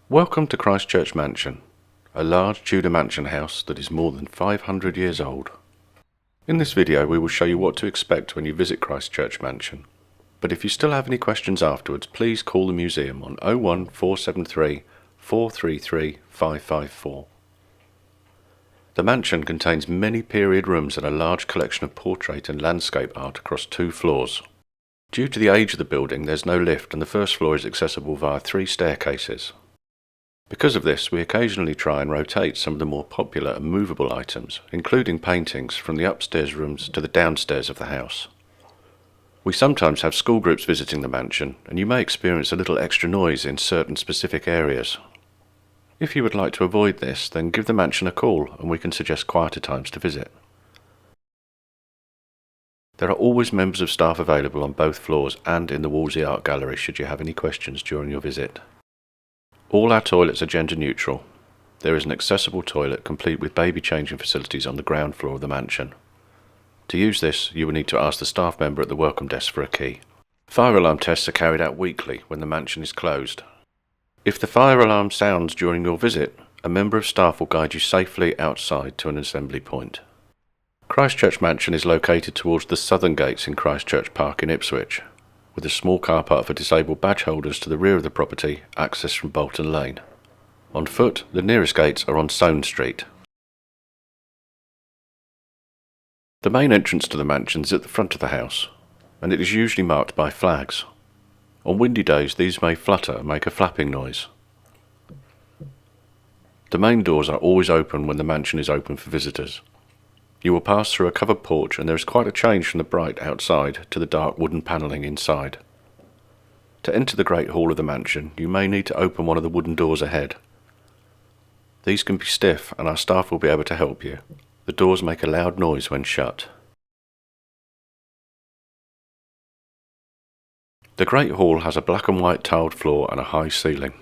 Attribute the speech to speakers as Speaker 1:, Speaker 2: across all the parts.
Speaker 1: Welcome to Christchurch Mansion, a large Tudor mansion house that is more than 500 years old. In this video we will show you what to expect when you visit Christchurch Mansion, but if you still have any questions afterwards, please call the museum on 01473 433 554. The mansion contains many period rooms and a large collection of portrait and landscape art across 2 floors. Due to the age of the building, there's no lift and the first floor is accessible via 3 staircases. Because of this, we occasionally try and rotate some of the more popular and movable items, including paintings, from the upstairs rooms to the downstairs of the house. We sometimes have school groups visiting the mansion, and you may experience a little extra noise in certain specific areas. If you would like to avoid this, then give the mansion a call and we can suggest quieter times to visit. There are always members of staff available on both floors and in the Wolsey Art Gallery should you have any questions during your visit. All our toilets are gender neutral. There is an accessible toilet complete with baby changing facilities on the ground floor of the mansion. To use this, you will need to ask the staff member at the welcome desk for a key. Fire alarm tests are carried out weekly when the mansion is closed. If the fire alarm sounds during your visit, a member of staff will guide you safely outside to an assembly point. Christchurch Mansion is located towards the southern gates in Christchurch Park in Ipswich, with a small car park for disabled badge holders to the rear of the property, access from Bolton Lane. On foot, the nearest gates are on Soane Street. The main entrance to the mansion is at the front of the house, and it is usually marked by flags. On windy days, these may flutter and make a flapping noise. The main doors are always open when the mansion is open for visitors. You will pass through a covered porch and there is quite a change from the bright outside to the dark wooden panelling inside. To enter the Great Hall of the mansion, you may need to open one of the wooden doors ahead. These can be stiff and our staff will be able to help you. The doors make a loud noise when shut. The Great Hall has a black and white tiled floor and a high ceiling.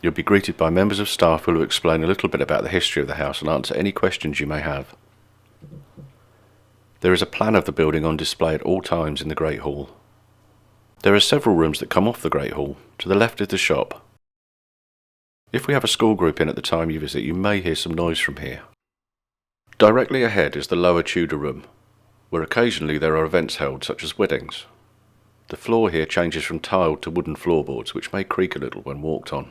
Speaker 1: You'll be greeted by members of staff who will explain a little bit about the history of the house and answer any questions you may have. There is a plan of the building on display at all times in the Great Hall. There are several rooms that come off the Great Hall. To the left is the shop. If we have a school group in at the time you visit, you may hear some noise from here. Directly ahead is the lower Tudor room, where occasionally there are events held such as weddings. The floor here changes from tiled to wooden floorboards, which may creak a little when walked on.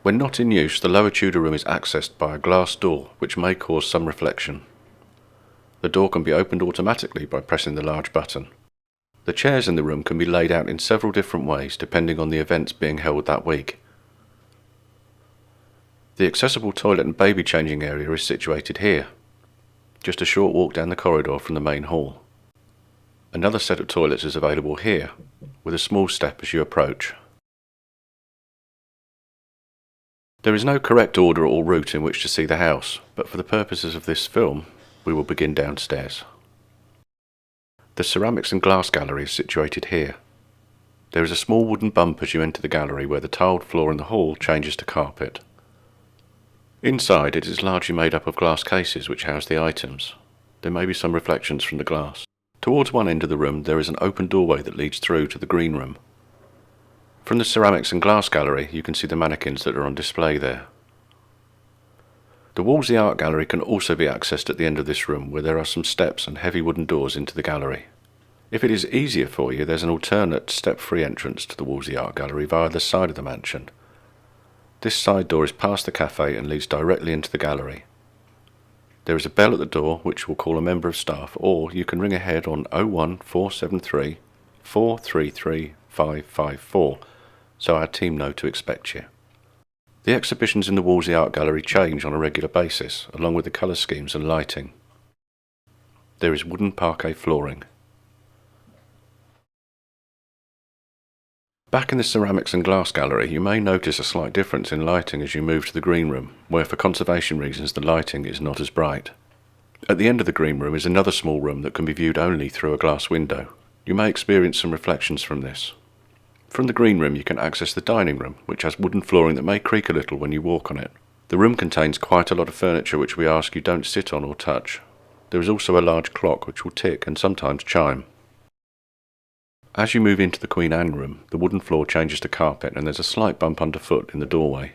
Speaker 1: When not in use, the lower Tudor room is accessed by a glass door, which may cause some reflection. The door can be opened automatically by pressing the large button. The chairs in the room can be laid out in several different ways depending on the events being held that week. The accessible toilet and baby changing area is situated here, just a short walk down the corridor from the main hall. Another set of toilets is available here, with a small step as you approach. There is no correct order or route in which to see the house, but for the purposes of this film, we will begin downstairs. The ceramics and glass gallery is situated here. There is a small wooden bump as you enter the gallery where the tiled floor in the hall changes to carpet. Inside it is largely made up of glass cases which house the items. There may be some reflections from the glass. Towards one end of the room there is an open doorway that leads through to the green room. From the ceramics and glass gallery you can see the mannequins that are on display there. The Wolsey Art Gallery can also be accessed at the end of this room where there are some steps and heavy wooden doors into the gallery. If it is easier for you, there's an alternate step-free entrance to the Wolsey Art Gallery via the side of the mansion. This side door is past the cafe and leads directly into the gallery. There is a bell at the door which will call a member of staff, or you can ring ahead on 01473 433 554 so our team know to expect you. The exhibitions in the Wolsey Art Gallery change on a regular basis, along with the colour schemes and lighting. There is wooden parquet flooring. Back in the ceramics and glass gallery, you may notice a slight difference in lighting as you move to the green room, where for conservation reasons the lighting is not as bright. At the end of the green room is another small room that can be viewed only through a glass window. You may experience some reflections from this. From the green room you can access the dining room, which has wooden flooring that may creak a little when you walk on it. The room contains quite a lot of furniture which we ask you don't sit on or touch. There is also a large clock which will tick and sometimes chime. As you move into the Queen Anne room, the wooden floor changes to carpet and there's a slight bump underfoot in the doorway.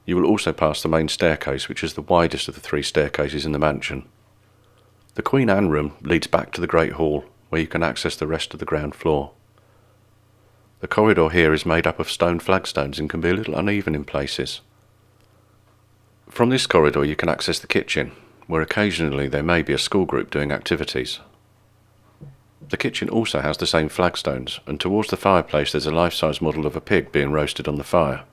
Speaker 1: You will also pass the main staircase, which is the widest of the 3 staircases in the mansion. The Queen Anne room leads back to the Great Hall, where you can access the rest of the ground floor. The corridor here is made up of stone flagstones and can be a little uneven in places. From this corridor you can access the kitchen, where occasionally there may be a school group doing activities. The kitchen also has the same flagstones, and towards the fireplace there's a life-size model of a pig being roasted on the fire.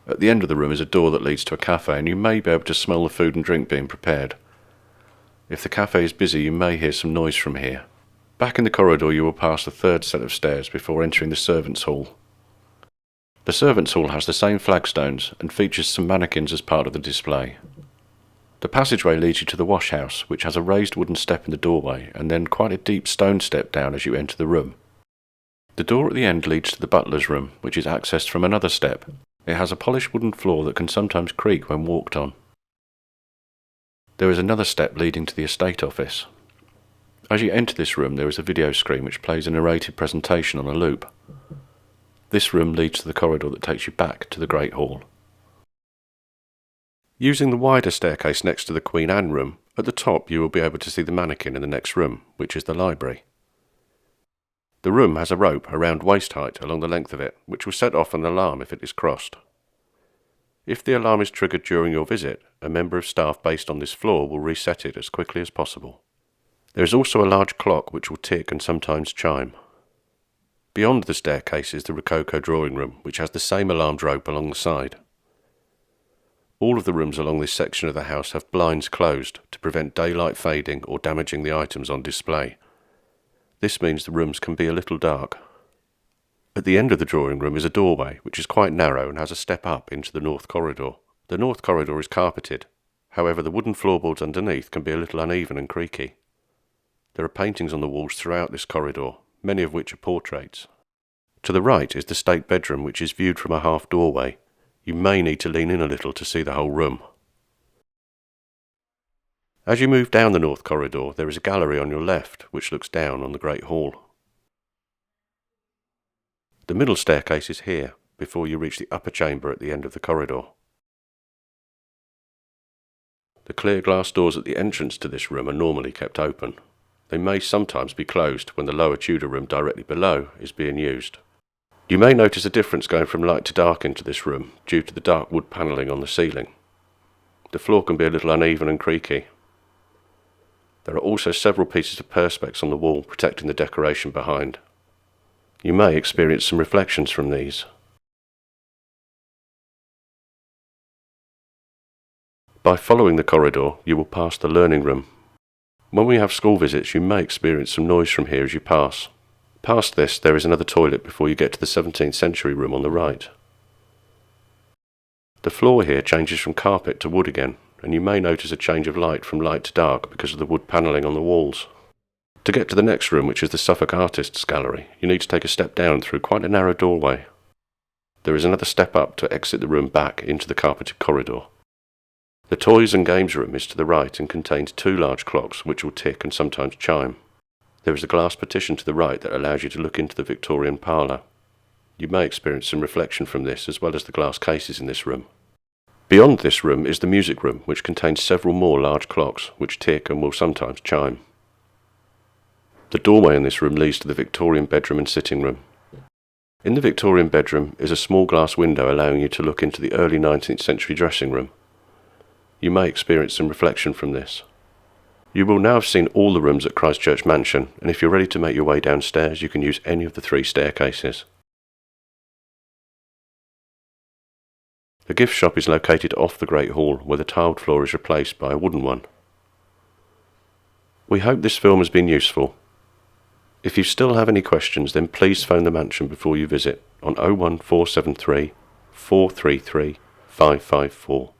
Speaker 1: At the end of the room is a door that leads to a cafe, and you may be able to smell the food and drink being prepared. If the cafe is busy, you may hear some noise from here. Back in the corridor you will pass the 3rd set of stairs before entering the servants' hall. The servants' hall has the same flagstones and features some mannequins as part of the display. The passageway leads you to the wash house, which has a raised wooden step in the doorway and then quite a deep stone step down as you enter the room. The door at the end leads to the butler's room, which is accessed from another step. It has a polished wooden floor that can sometimes creak when walked on. There is another step leading to the estate office. As you enter this room there is a video screen which plays a narrated presentation on a loop. This room leads to the corridor that takes you back to the Great Hall. Using the wider staircase next to the Queen Anne room, at the top you will be able to see the mannequin in the next room, which is the library. The room has a rope around waist height along the length of it, which will set off an alarm if it is crossed. If the alarm is triggered during your visit, a member of staff based on this floor will reset it as quickly as possible. There is also a large clock which will tick and sometimes chime. Beyond the staircase is the Rococo drawing room, which has the same alarmed rope along the side. All of the rooms along this section of the house have blinds closed to prevent daylight fading or damaging the items on display. This means the rooms can be a little dark. At the end of the drawing room is a doorway, which is quite narrow and has a step up into the north corridor. The north corridor is carpeted, however the wooden floorboards underneath can be a little uneven and creaky. There are paintings on the walls throughout this corridor, many of which are portraits. To the right is the state bedroom, which is viewed from a half doorway. You may need to lean in a little to see the whole room. As you move down the north corridor, there is a gallery on your left, which looks down on the Great Hall. The middle staircase is here, before you reach the upper chamber at the end of the corridor. The clear glass doors at the entrance to this room are normally kept open. They may sometimes be closed when the lower Tudor room directly below is being used. You may notice a difference going from light to dark into this room due to the dark wood panelling on the ceiling. The floor can be a little uneven and creaky. There are also several pieces of perspex on the wall protecting the decoration behind. You may experience some reflections from these. By following the corridor, you will pass the learning room. When we have school visits, you may experience some noise from here as you pass. Past this, there is another toilet before you get to the 17th century room on the right. The floor here changes from carpet to wood again, and you may notice a change of light from light to dark because of the wood panelling on the walls. To get to the next room, which is the Suffolk Artists Gallery, you need to take a step down through quite a narrow doorway. There is another step up to exit the room back into the carpeted corridor. The toys and games room is to the right and contains 2 large clocks which will tick and sometimes chime. There is a glass partition to the right that allows you to look into the Victorian parlour. You may experience some reflection from this as well as the glass cases in this room. Beyond this room is the music room, which contains several more large clocks which tick and will sometimes chime. The doorway in this room leads to the Victorian bedroom and sitting room. In the Victorian bedroom is a small glass window allowing you to look into the early 19th century dressing room. You may experience some reflection from this. You will now have seen all the rooms at Christchurch Mansion, and if you're ready to make your way downstairs, you can use any of the 3 staircases. The gift shop is located off the Great Hall, where the tiled floor is replaced by a wooden one. We hope this film has been useful. If you still have any questions, then please phone the mansion before you visit on 01473 433 554.